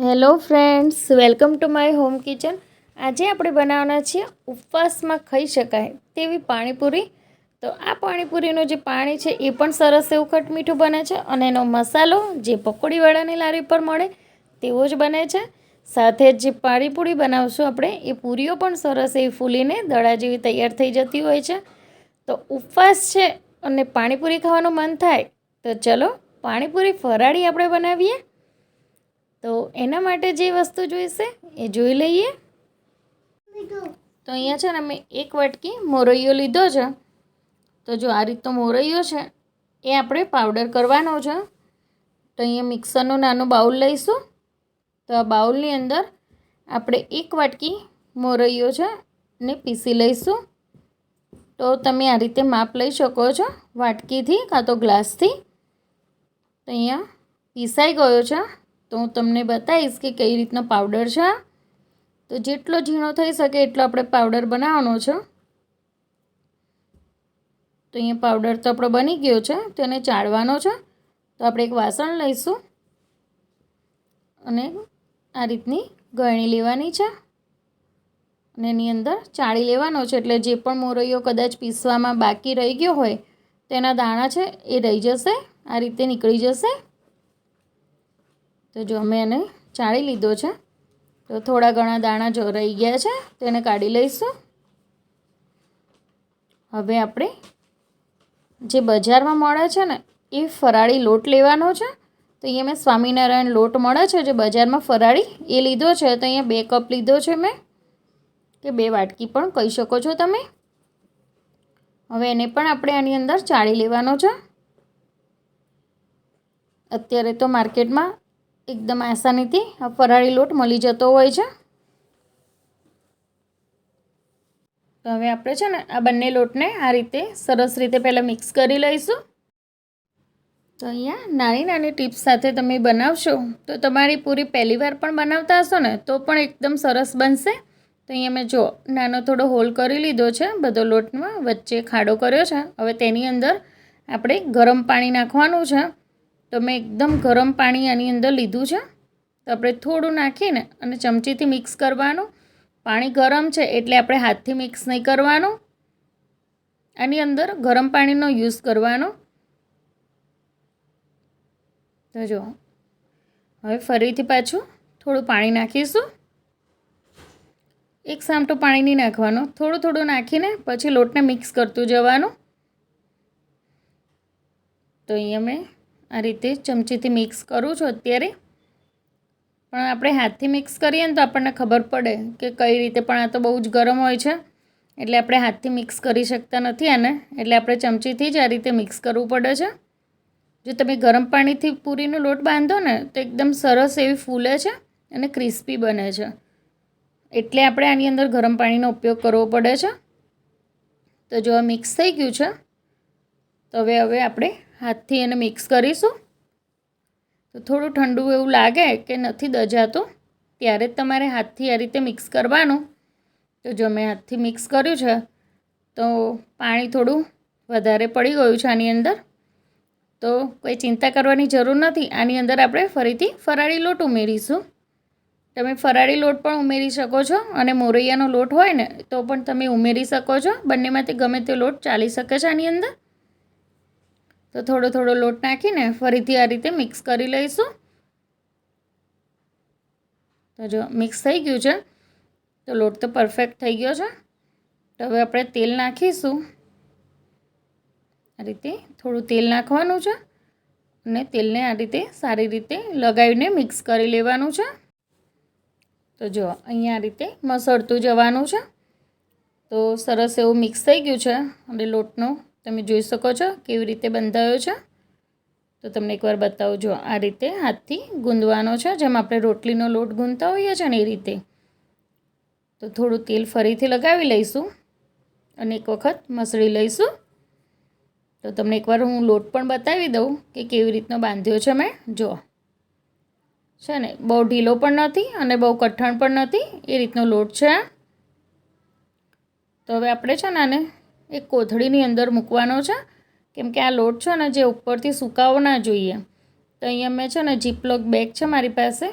Hello friends, welcome to my home kitchen. આજે આપણે બનાવવાના છીએ ઉપવાસમાં ખાઈ શકાય તેવી પાણીપુરી. તો આ પાણીપુરીનું જે પાણી છે એ પણ સરસ એવું ખટમીઠું બને છે અને એનો મસાલો જે પકોડીવાળાની લારી પર મળે તેવો જ બને છે. સાથે જ જે પાણીપુરી બનાવશું આપણે એ પૂરીઓ પણ સરસ એવી ફૂલીને દડા જેવી તૈયાર થઈ જતી હોય છે. તો ઉપવાસ છે અને પાણીપુરી ખાવાનું મન થાય તો ચલો પાણીપુરી ફરાળી આપણે બનાવીએ. તો એના માટે જે વસ્તુ જોઈશે એ જોઈ લઈએ. તો અહીંયા છે ને મેં એક વાટકી મોરૈયો લીધો છે. તો જો આ રીતનો મોરૈયો છે એ આપણે પાવડર કરવાનો છે. તો અહીંયા મિક્સરનું નાનું બાઉલ લઈશું. તો આ બાઉલની અંદર આપણે એક વાટકી મોરૈયો છે ને પીસી લઈશું. તો તમે આ રીતે માપ લઈ શકો છો વાટકીથી કાં તો ગ્લાસથી. તો અહીંયા પીસાઈ ગયો છે. તો હું તમને બતાવીશ કે કઈ રીતનો પાવડર છે. તો જેટલો ઝીણો થઈ શકે એટલો આપણે પાવડર બનાવવાનો છે. તો અહીંયા પાવડર તો આપણો બની ગયો છે. તો એને ચાળવાનો છે. તો આપણે એક વાસણ લઈશું અને આ રીતની ગળણી લેવાની છે અને એની અંદર ચાળી લેવાનો છે. એટલે જે પણ મોરૈયો કદાચ પીસવામાં બાકી રહી ગયો હોય તેના દાણા છે એ રહી જશે, આ રીતે નીકળી જશે. તો જો અમે એને ચાળી લીધો છે. તો થોડા ઘણા દાણા જો રહી ગયા છે તો એને કાઢી લઈશું. હવે આપણે જે બજારમાં મળે છે ને એ ફરાળી લોટ લેવાનો છે. તો અહીંયા મેં સ્વામિનારાયણ લોટ મળે છે જે બજારમાં ફરાળી એ લીધો છે. તો અહીંયા 2 કપ લીધો છે મેં, કે 2 વાટકી પણ કહી શકો છો તમે. હવે એને પણ આપણે આની અંદર ચાળી લેવાનો છે. અત્યારે તો માર્કેટમાં એકદમ આસાનીથી આ ફરાળી લોટ મળી જતો હોય છે. તો હવે આપણે છે ને આ બંને લોટને આ રીતે સરસ રીતે પહેલાં મિક્સ કરી લઈશું. તો અહીંયા નાની નાની ટિપ્સ સાથે તમે બનાવશો તો તમારી પૂરી પહેલી વાર પણ બનાવતા હશો ને તો પણ એકદમ સરસ બનશે. તો અહીંયા મેં જો નાનો થોડો હોલ કરી લીધો છે, બધો લોટમાં વચ્ચે ખાડો કર્યો છે. હવે તેની અંદર આપણે ગરમ પાણી નાખવાનું છે. તો મેં એકદમ ગરમ પાણી આની અંદર લીધું છે. તો આપણે થોડું નાખીને અને ચમચીથી મિક્સ કરવાનું. પાણી ગરમ છે એટલે આપણે હાથથી મિક્સ નહીં કરવાનું. આની અંદર ગરમ પાણીનો યુઝ કરવાનો. તો જો હવે ફરીથી પાછું થોડું પાણી નાખીશું. એક સામટું પાણી નહીં નાખવાનું, થોડું થોડું નાખીને પછી લોટને મિક્સ કરતું જવાનું. તો અહીંયા મેં આ રીતે ચમચીથી મિક્સ કરું છું અત્યારે. પણ આપણે હાથથી મિક્સ કરીએ ને તો આપણને ખબર પડે કે કઈ રીતે, પણ આ તો બહુ જ ગરમ હોય છે એટલે આપણે હાથથી મિક્સ કરી શકતા નથી આને. એટલે આપણે ચમચીથી જ આ રીતે મિક્સ કરવું પડે છે. જો તમે ગરમ પાણીથી પૂરીનો લોટ બાંધો ને તો એકદમ સરસ એવી ફૂલે છે અને ક્રિસ્પી બને છે. એટલે આપણે આની અંદર ગરમ પાણીનો ઉપયોગ કરવો પડે છે. તો જો આ મિક્સ થઈ ગયું છે તો હવે આપણે હાથથી એને મિક્સ કરીશું. તો થોડું ઠંડુ એવું લાગે કે નથી દજાતું ત્યારે જ તમારે હાથથી આ રીતે મિક્સ કરવાનું. તો જો મેં હાથથી મિક્સ કર્યું છે તો પાણી થોડું વધારે પડી ગયું છે આની અંદર. તો કોઈ ચિંતા કરવાની જરૂર નથી. આની અંદર આપણે ફરીથી ફરાળી લોટ ઉમેરીશું. તમે ફરાળી લોટ પણ ઉમેરી શકો છો અને મોરૈયાનો લોટ હોય ને તો પણ તમે ઉમેરી શકો છો. બંનેમાંથી ગમે તે લોટ ચાલી શકે છે આની અંદર. તો થોડો થોડો લોટ નાખીને ફરીથી આ રીતે મિક્સ કરી લઈશું. તો જો મિક્સ થઈ ગયું છે તો લોટ તો પરફેક્ટ થઈ ગયો છે. તો હવે આપણે તેલ નાખીશું. આ રીતે થોડું તેલ નાખવાનું છે અને તેલને આ રીતે સારી રીતે લગાવીને મિક્સ કરી લેવાનું છે. તો જો અહીંયા આ રીતે મસળતું જવાનું છે. તો સરસ એવું મિક્સ થઈ ગયું છે અને લોટનો તમે જોઈ શકો છો કેવી રીતે બંધાયો છે. તો તમને એકવાર બતાવું. જો આ રીતે હાથથી ગૂંદવાનો છે, જેમ આપણે રોટલીનો લોટ ગૂંથતા હોઈએ છીએ ને એ રીતે. તો થોડું તેલ ફરીથી લગાવી લઈશું અને એક વખત મસળી લઈશું. તો તમને એકવાર હું લોટ પણ બતાવી દઉં કે કેવી રીતનો બાંધ્યો છે મેં. જો છે ને બહુ ઢીલો પણ નથી અને બહુ કઠણ પણ નથી, એ રીતનો લોટ છે. તો હવે આપણે છે ને આને એક કોથળીની અંદર મૂકવાનો છે, કેમ કે આ લોટ છે ને જે ઉપરથી સુકાવો ના જોઈએ. તો અહીંયા મેં છે ને જીપલોક બેગ છે મારી પાસે,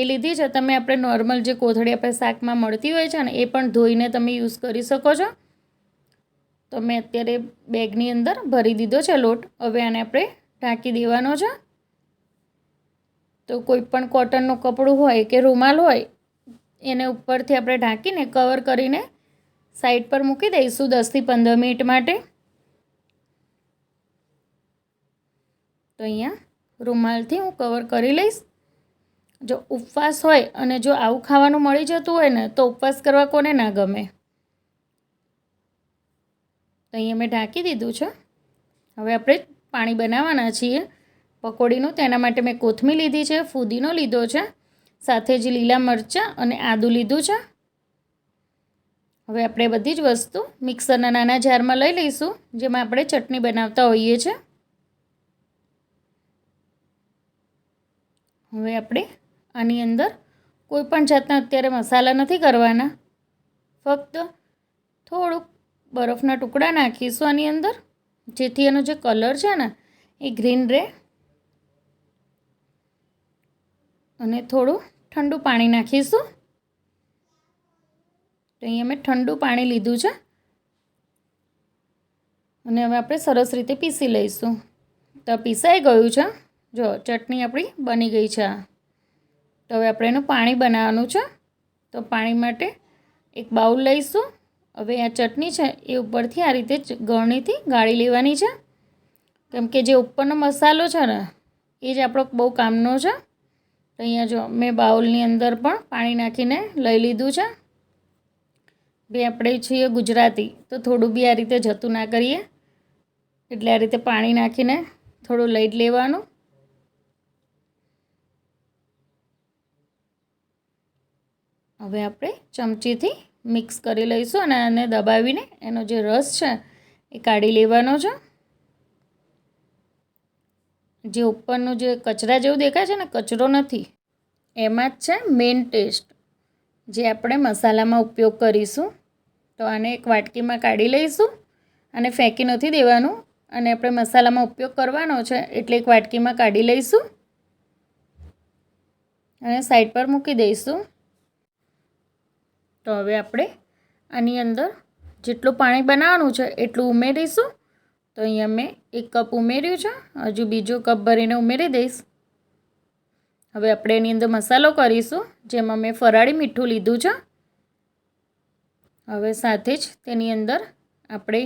એ લીધી છે. તમે આપણે નોર્મલ જે કોથળી આપણે શાકમાં મળતી હોય છે ને એ પણ ધોઈને તમે યુઝ કરી શકો છો. તો મેં અત્યારે બેગની અંદર ભરી દીધો છે લોટ. હવે આને આપણે ઢાંકી દેવાનો છે. તો કોઈ પણ કોટનનું કપડું હોય કે રૂમાલ હોય એને ઉપરથી આપણે ઢાંકીને કવર કરીને સાઈડ પર મૂકી દઈશું 10થી 15 મિનિટ માટે. તો અહીંયા રૂમાલથી હું કવર કરી લઈશ. જો ઉપવાસ હોય અને જો આવું ખાવાનું મળી જતું હોય ને તો ઉપવાસ કરવા કોને ના ગમે. તો અહીંયા મેં ઢાંકી દીધું છે. હવે આપણે પાણી બનાવવાના છીએ પકોડીનું. તેના માટે મેં કોથમીર લીધી છે, ફુદીનો લીધો છે, સાથે જ લીલા મરચાં અને આદું લીધું છે. હવે આપણે બધી જ વસ્તુ મિક્સરના નાના જારમાં લઈ લઈશું જેમાં આપણે ચટણી બનાવતા હોઈએ છીએ. હવે આપણે આની અંદર કોઈ પણ જાતના અત્યારે મસાલા નથી કરવાના. ફક્ત થોડુંક બરફના ટુકડા નાખીશું આની અંદર જેથી એનો જે કલર છે ને એ ગ્રીન રહે. અને થોડું ઠંડુ પાણી નાખીશું. તો અહીંયા મેં ઠંડુ પાણી લીધું છે. અને હવે આપણે સરસ રીતે પીસી લઈશું. તો પીસાઈ ગયું છે. જો ચટણી આપણી બની ગઈ છે. તો હવે આપણે એનું પાણી બનાવવાનું છે. તો પાણી માટે એક બાઉલ લઈશું. હવે આ ચટણી છે એ ઉપરથી આ રીતે ગળણીથી ગાળી લેવાની છે. કેમ કે જે ઉપરનો મસાલો છે ને એ જ આપણો બહુ કામનો છે. તો અહીંયા જો મેં બાઉલની અંદર પણ પાણી નાખીને લઈ લીધું છે. બે આપણે છીએ ગુજરાતી તો થોડું બી આ રીતે જતું ના કરીએ. એટલે આ રીતે પાણી નાખીને થોડું લઈ લેવાનું. હવે આપણે ચમચીથી મિક્સ કરી લઈશું અને આને દબાવીને એનો જે રસ છે એ કાઢી લેવાનો છે. જે ઉપરનું જે કચરા જેવું દેખાય છે ને કચરો નથી, એમાં જ છે મેઇન ટેસ્ટ જે આપણે મસાલામાં ઉપયોગ કરીશું. તો આને એક વાટકીમાં કાઢી લઈશું. અને ફેંકી નથી દેવાનું અને આપણે મસાલામાં ઉપયોગ કરવાનો છે એટલે એક વાટકીમાં કાઢી લઈશું અને સાઈડ પર મૂકી દઈશું. તો હવે આપણે આની અંદર જેટલું પાણી બનાવવાનું છે એટલું ઉમેરીશું. તો અહીંયા મેં 1 કપ ઉમેર્યું છે. હજુ બીજો કપ ભરીને ઉમેરી દઈશ. હવે આપણે એની અંદર મસાલો કરીશું જેમાં મેં ફરાળી મીઠું લીધું છે. હવે સાથે જ તેની અંદર આપણે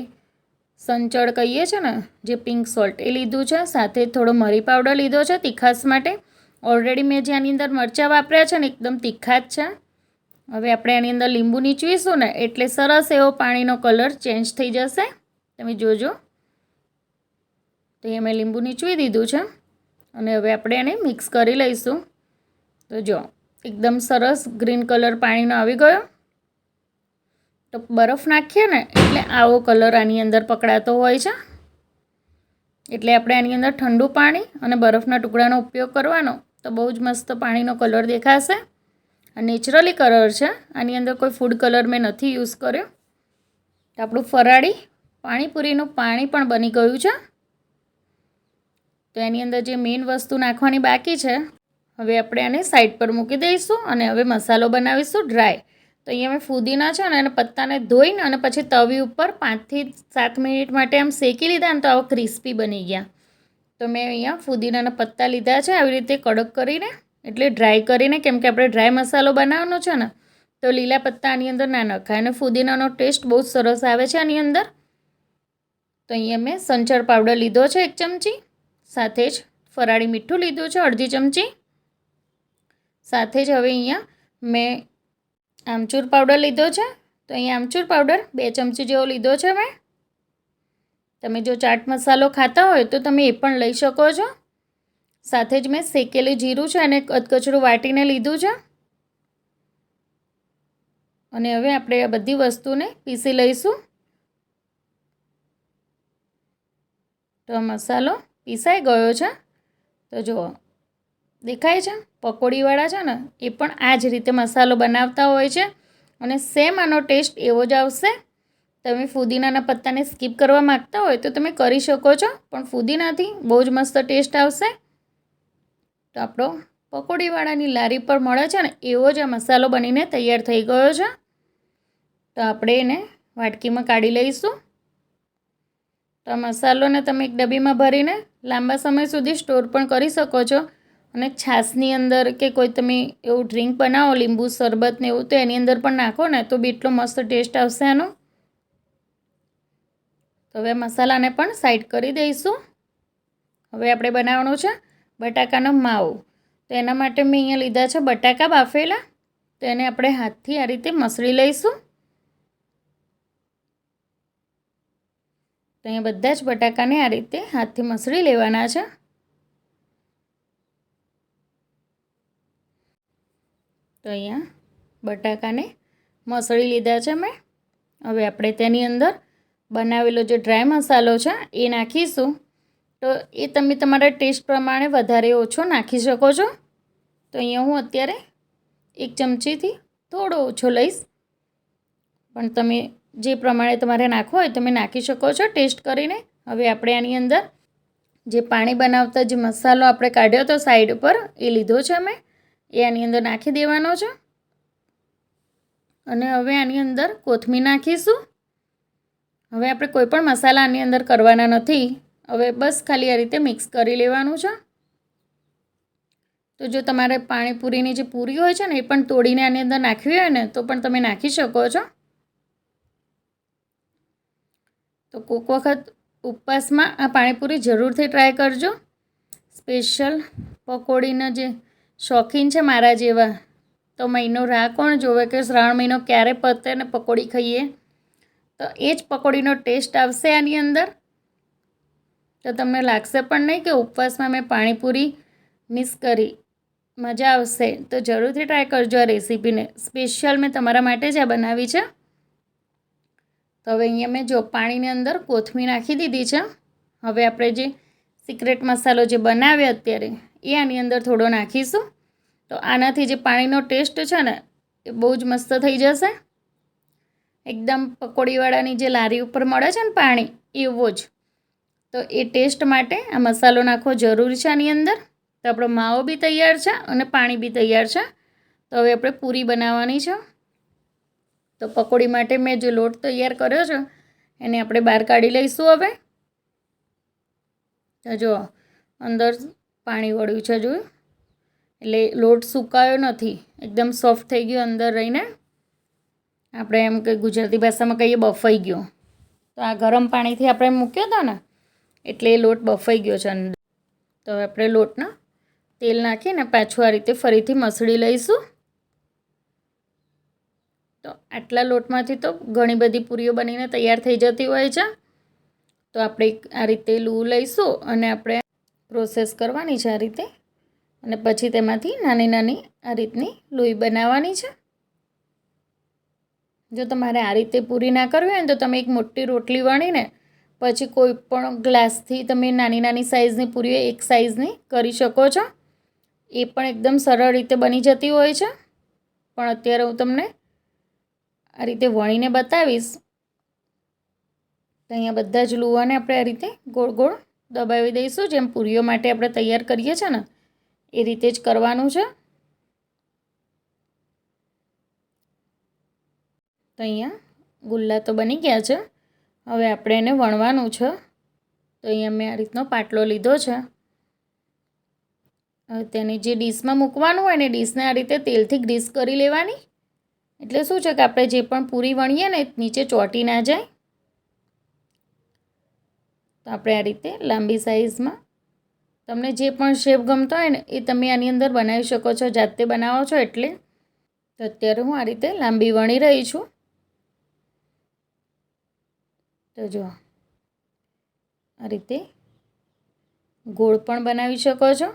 સંચળ કહીએ છીએ ને જે પિંક સોલ્ટ એ લીધું છે. સાથે થોડો મરી પાવડર લીધો છે તીખાશ માટે. ઓલરેડી મેં જે આની અંદર મરચાં વાપર્યા છે ને એકદમ તીખા જ છે. હવે આપણે આની અંદર લીંબુ નીચવીશું ને એટલે સરસ એવો પાણીનો કલર ચેન્જ થઈ જશે. તમે જોજો. તો એ મેં લીંબુ નીચવી દીધું છે અને હવે આપણે એને મિક્સ કરી લઈશું. તો જો એકદમ સરસ ગ્રીન કલર પાણીનો આવી ગયો. તો બરફ નાખીએ ને એટલે આવો કલર આની અંદર પકડાતો હોય છે. એટલે આપણે આની અંદર ઠંડુ પાણી અને બરફના ટુકડાનો ઉપયોગ કરવાનો. તો બહુ જ મસ્ત પાણીનો કલર દેખાશે. આ નેચરલી કલર છે. આની અંદર કોઈ ફૂડ કલર મેં નથી યુઝ કર્યો. તો આપણું ફરાળી પાણીપુરીનું પાણી પણ બની ગયું છે. તો એની અંદર જે મેઇન વસ્તુ નાખવાની બાકી છે હવે આપણે આને સાઈડ પર મૂકી દઈશું અને હવે મસાલો બનાવીશું ડ્રાય. તો અહીંયા મેં ફુદીના છે ને એને પત્તાને ધોઈને અને પછી તવી ઉપર 5 થી 7 મિનિટ માટે આમ શેકી લીધા ને તો આવો ક્રિસ્પી બની ગયા. તો મેં અહીંયા ફુદીનાના પત્તા લીધા છે આવી રીતે કડક કરીને, એટલે ડ્રાય કરીને. કેમ કે આપણે ડ્રાય મસાલો બનાવવાનો છે ને તો લીલા પત્તા આની અંદર ના નખાય અને ફુદીનાનો ટેસ્ટ બહુ સરસ આવે છે આની અંદર. તો અહીંયા મેં સંચળ પાવડર લીધો છે 1 ચમચી. સાથે જ ફરાળી મીઠું લીધું છે અડધી ચમચી. સાથે જ હવે અહીંયા મેં આમચૂર પાવડર લીધો છે. તો અહીંયા આમચૂર પાવડર 2 ચમચી જેવો લીધો છે મેં. તમે જો ચાટ મસાલો ખાતા હોય તો તમે એ પણ લઈ શકો છો. સાથે જ મેં શેકેલું જીરું છે અને કચકચરું વાટીને લીધું છે. અને હવે આપણે આ બધી વસ્તુને પીસી લઈશું. તો મસાલો પીસાઈ ગયો છે. તો જુઓ દેખાય છે પકોડીવાળા છે ને એ પણ આ જ રીતે મસાલો બનાવતા હોય છે અને સેમ આનો ટેસ્ટ એવો જ આવશે. તમે ફુદીનાના પત્તાને સ્કીપ કરવા માગતા હોય તો તમે કરી શકો છો, પણ ફુદીનાથી બહુ જ મસ્ત ટેસ્ટ આવશે. તો આપણો પકોડીવાળાની લારી પર મળે છે ને એવો જ આ મસાલો બનીને તૈયાર થઈ ગયો છે. તો આપણે એને વાટકીમાં કાઢી લઈશું. તો આ મસાલોને તમે એક ડબ્બીમાં ભરીને લાંબા સમય સુધી સ્ટોર પણ કરી શકો છો. અને છાશની અંદર કે કોઈ તમે એવું ડ્રિંક બનાવો, લીંબુ શરબત ને એવું, તો એની અંદર પણ નાખો ને તો બી એટલો મસ્ત ટેસ્ટ આવશે એનો. તો હવે મસાલાને પણ સાઈડ કરી દઈશું. હવે આપણે બનાવવાનું છે બટાકાનો માવો. તો એના માટે મેં અહીંયા લીધા છે બટાકા બાફેલા. તો એને આપણે હાથથી આ રીતે મસળી લઈશું. તો અહીંયા બધા જ બટાકાને આ રીતે હાથથી મસળી લેવાના છે. તો અહીંયા બટાકાને મસળી લીધા છે મેં. હવે આપણે તેની અંદર બનાવેલો જે ડ્રાય મસાલો છે એ નાખીશું. તો એ તમે તમારા ટેસ્ટ પ્રમાણે વધારે ઓછો નાખી શકો છો. તો અહીંયા હું અત્યારે 1 ચમચીથી થોડો ઓછો લઈશ, પણ તમે જે પ્રમાણે તમારે નાખવો હોય તમે નાખી શકો છો ટેસ્ટ કરીને. હવે આપણે આની અંદર જે પાણી બનાવતા જે મસાલો આપણે કાઢ્યો હતો સાઈડ પર એ લીધો છે મેં, એ આની અંદર નાખી દેવાનો છે. અને હવે આની અંદર કોથમીર નાખીશું. હવે આપણે કોઈ પણ મસાલા આની અંદર કરવાના નથી. હવે બસ ખાલી આ રીતે મિક્સ કરી લેવાનું છે. તો જો તમારે પાણીપુરીની જે પૂરી હોય છે ને એ પણ તોડીને આની અંદર નાખવી હોય ને તો પણ તમે નાખી શકો છો. તો કોઈક વખત ઉપવાસમાં આ પાણીપુરી જરૂરથી ટ્રાય કરજો. સ્પેશિયલ પકોડીના જે શોખીન છે મારા જેવા, તો મહિનો રાહ કોણ જોવે કે શ્રાવણ મહિનો ક્યારે પતે ને પકોડી ખાઈએ. તો એ જ પકોડીનો ટેસ્ટ આવશે આની અંદર. તો તમને લાગશે પણ નહીં કે ઉપવાસમાં મેં પાણીપુરી મિસ કરી. મજા આવશે. તો જરૂરથી ટ્રાય કરજો આ રેસીપીને. સ્પેશિયલ મેં તમારા માટે જ આ બનાવી છે. તો હવે અહીંયા મેં જો પાણીની અંદર કોથમીર નાખી દીધી છે. હવે આપણે જે સિક્રેટ મસાલો જે બનાવ્યો અત્યારે એ આની અંદર થોડો નાખીશું. તો આનાથી જે પાણીનો ટેસ્ટ છે ને એ બહુ જ મસ્ત થઈ જશે. એકદમ પકોડીવાળાની જે લારી ઉપર મળે છે ને પાણી એવો જ. તો એ ટેસ્ટ માટે આ મસાલો નાખવો જરૂરી છે આની અંદર. તો આપણો માવો બી તૈયાર છે અને પાણી બી તૈયાર છે. તો હવે આપણે પૂરી બનાવવાની છે. તો પકોડી માટે મેં જે લોટ તૈયાર કર્યો છે એને આપણે બહાર કાઢી લઈશું. હવે તો જો અંદર પાણી વળ્યું છે, જોયું? એટલે લોટ સુકાયો નથી, એકદમ સોફ્ટ થઈ ગયો અંદર રહીને. આપણે એમ કે ગુજરાતી ભાષામાં કહીએ બફાઈ ગયો. તો આ ગરમ પાણીથી આપણે મૂક્યો હતો ને એટલે એ લોટ બફાઈ ગયો છે અંદર. તો હવે આપણે લોટના તેલ નાખીને પાછું આ રીતે ફરીથી મસળી લઈશું. તો આટલા લોટમાંથી તો ઘણી બધી પૂરીઓ બનીને તૈયાર થઈ જતી હોય છે. તો આપણે આ રીતે લૂ લઈશું અને આપણે પ્રોસેસ કરવાની છે આ રીતે. અને પછી તેમાંથી નાની નાની આ રીતની લોઈ બનાવવાની છે. જો તમારે આ રીતે પૂરી ના કરવી હોય ને તો તમે એક મોટી રોટલી વણીને પછી કોઈ પણ ગ્લાસથી તમે નાની નાની સાઇઝની પૂરીઓ એક સાઇઝની કરી શકો છો. એ પણ એકદમ સરળ રીતે બની જતી હોય છે. પણ અત્યારે હું તમને આ રીતે વણીને બતાવીશ. તો અહીંયા બધા જ લુવાને આપણે આ રીતે ગોળ ગોળ દબાવી દઈશું. જેમ પૂરીઓ માટે આપણે તૈયાર કરીએ છીએ ને એ રીતે જ કરવાનું છે. તો અહીંયા ગુલ્લા તો બની ગયા છે. હવે આપણે એને વણવાનું છે. તો અહીંયા મેં આ રીતનો પાટલો લીધો છે. હવે તેની જે ડીશમાં મૂકવાનું હોય ને ડીશને આ રીતે તેલથી ગ્રીસ કરી લેવાની. એટલે શું છે કે આપણે જે પણ પૂરી વણીએ ને નીચે ચોંટી ના જાય. તો આપણે આ રીતે લાંબી સાઇઝમાં તમને જે પણ શેપ ગમતો હોય ને એ તમે આની અંદર બનાવી શકો છો. જાતે બનાવો છો એટલે. તો અત્યારે હું આ રીતે લાંબી વણી રહી છું. તો જો આ રીતે ગોળ પણ બનાવી શકો છો.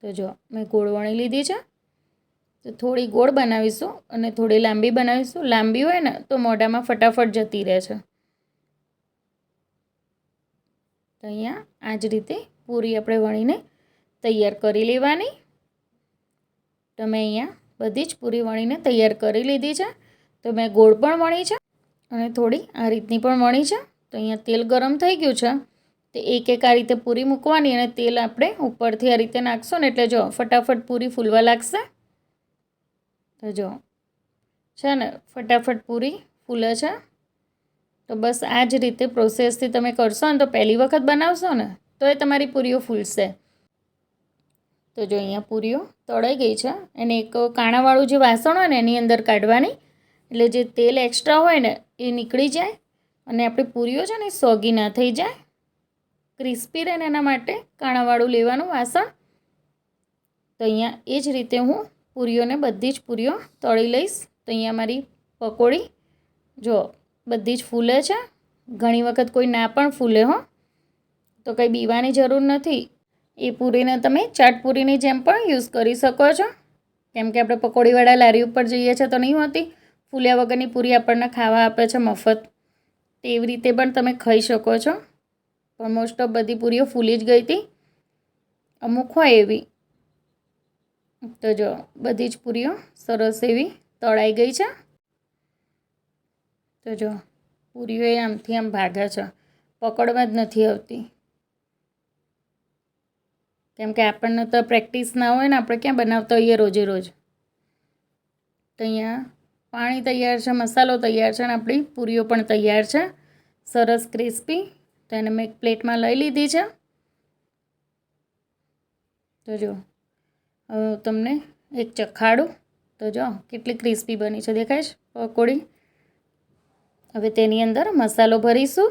તો જો મેં ગોળ વણી લીધી છે. તો થોડી ગોળ બનાવીશું અને થોડી લાંબી બનાવીશું. લાંબી હોય ને તો મોઢામાં ફટાફટ જતી રહે છે. તો અહીંયા આ જ રીતે પૂરી આપણે વણીને તૈયાર કરી લેવાની. તો મેં અહીંયા બધી જ પૂરી વણીને તૈયાર કરી લીધી છે. તો મેં ગોળ પણ વણી છે અને થોડી આ રીતની પણ વણી છે. તો અહીંયા તેલ ગરમ થઈ ગયું છે. તે એક એક આ રીતે પૂરી મૂકવાની અને તેલ આપણે ઉપરથી આ રીતે નાખશું ને એટલે જો ફટાફટ પૂરી ફૂલવા લાગશે. તો જો છે ને ફટાફટ પૂરી ફૂલે છે. તો બસ આ જ રીતે પ્રોસેસથી તમે કરશો ને તો પહેલી વખત બનાવશો ને તો એ તમારી પૂરીઓ ફૂલશે. તો જો અહીંયા પૂરીઓ તળાઈ ગઈ છે. એને એક કાણાવાળું જે વાસણ હોય ને એની અંદર કાઢવાની, એટલે જે તેલ એક્સ્ટ્રા હોય ને એ નીકળી જાય અને આપણી પૂરીઓ છે ને સોગી ના થઈ જાય, ક્રિસ્પી રહે ને એના માટે કાણાવાળું લેવાનું વાસણ. તો અહીંયા એ જ રીતે હું પૂરીઓને બધી જ પૂરીઓ તળી લઈશ. તો અહીંયા મારી પકોડી જો બધી જ ફૂલે છે. ઘણી વખત કોઈ ના પણ ફૂલે હો, તો કંઈ બીવાની જરૂર નથી. એ પૂરીને તમે ચાટપૂરીની જેમ પણ યુઝ કરી શકો છો, કેમ કે આપણે પકોડીવાળા લારી ઉપર જઈએ છીએ તો નહીં હોતી, ફૂલ્યા વગરની પૂરી આપણને ખાવા આપે છે મફત. તેવી રીતે પણ તમે ખાઈ શકો છો. પણ મોસ્ટ ઓફ બધી પૂરીઓ ફૂલી જ ગઈ હતી, અમુક હોય એવી. તો જો બધી જ પૂરીઓ સરસ એવી તળાઈ ગઈ છે. તો જો પૂરીઓ એ આમથી આમ ભાગે છે, પકડવા જ નથી આવતી, કેમ કે આપણને તો પ્રેક્ટિસ ના હોય ને, આપણે ક્યાં બનાવતા હોઈએ રોજે રોજ. તો અહીંયા પાણી તૈયાર છે, મસાલો તૈયાર છે અને આપણી પૂરીઓ પણ તૈયાર છે, સરસ ક્રિસ્પી. તો એને મેં એક પ્લેટમાં લઈ લીધી છે. તો જો તમને એક ચખાડું તો જો કેટલી ક્રિસ્પી બની છે, દેખાય છે પકોડી. હવે તેની અંદર મસાલો ભરીશું.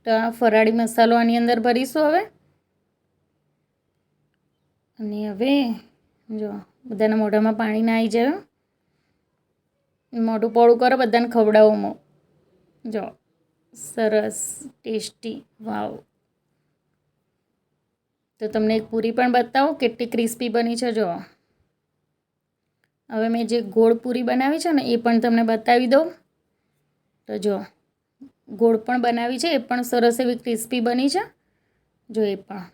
તો આ ફરાળી મસાલો આની અંદર ભરીશું હવે. અને હવે જો બધાના મોઢામાં પાણી ના આવી જાય, મોઢું પોળું કરો, બધાને ખવડાવવામાં. જો સરસ ટેસ્ટી, વાવ. તો તમને એક પૂરી પણ બતાવું કેટલી ક્રિસ્પી બની છે. જો હવે મેં જે ગોળ પૂરી બનાવી છે ને એ પણ તમને બતાવી દઉં. તો જો ગોળ પણ બનાવી છે, એ પણ સરસ એવી ક્રિસ્પી બની છે. જો એ પણ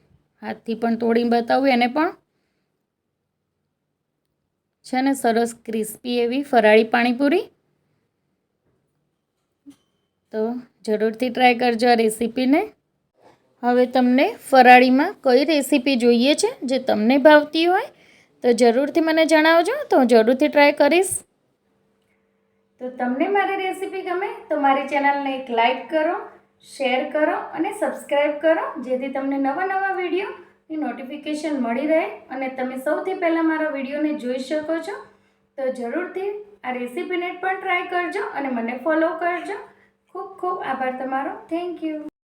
હાથથી પણ તોડીને બતાવું, એને પણ છે ને સરસ ક્રિસ્પી એવી ફરાળી પાણીપુરી. તો જરૂરથી ટ્રાય કરજો આ રેસીપીને. હવે તમને ફરાળીમાં કઈ રેસીપી જોઈએ છે જે તમને ભાવતી હોય તો જરૂરથી મને જણાવજો, તો હું જરૂરથી ટ્રાય કરીશ. તો તમને મારી રેસીપી ગમે તો મારી ચેનલને એક લાઈક કરો, શેર કરો અને સબસ્ક્રાઈબ કરો, જેથી તમને નવા નવા વિડીયોની નોટિફિકેશન મળી રહે અને તમે સૌથી પહેલાં મારા વિડીયોને જોઈ શકો છો. તો જરૂરથી આ રેસીપીને પણ ટ્રાય કરજો અને મને ફોલો કરજો. ખૂબ ખૂબ આભાર તમારો. Thank you.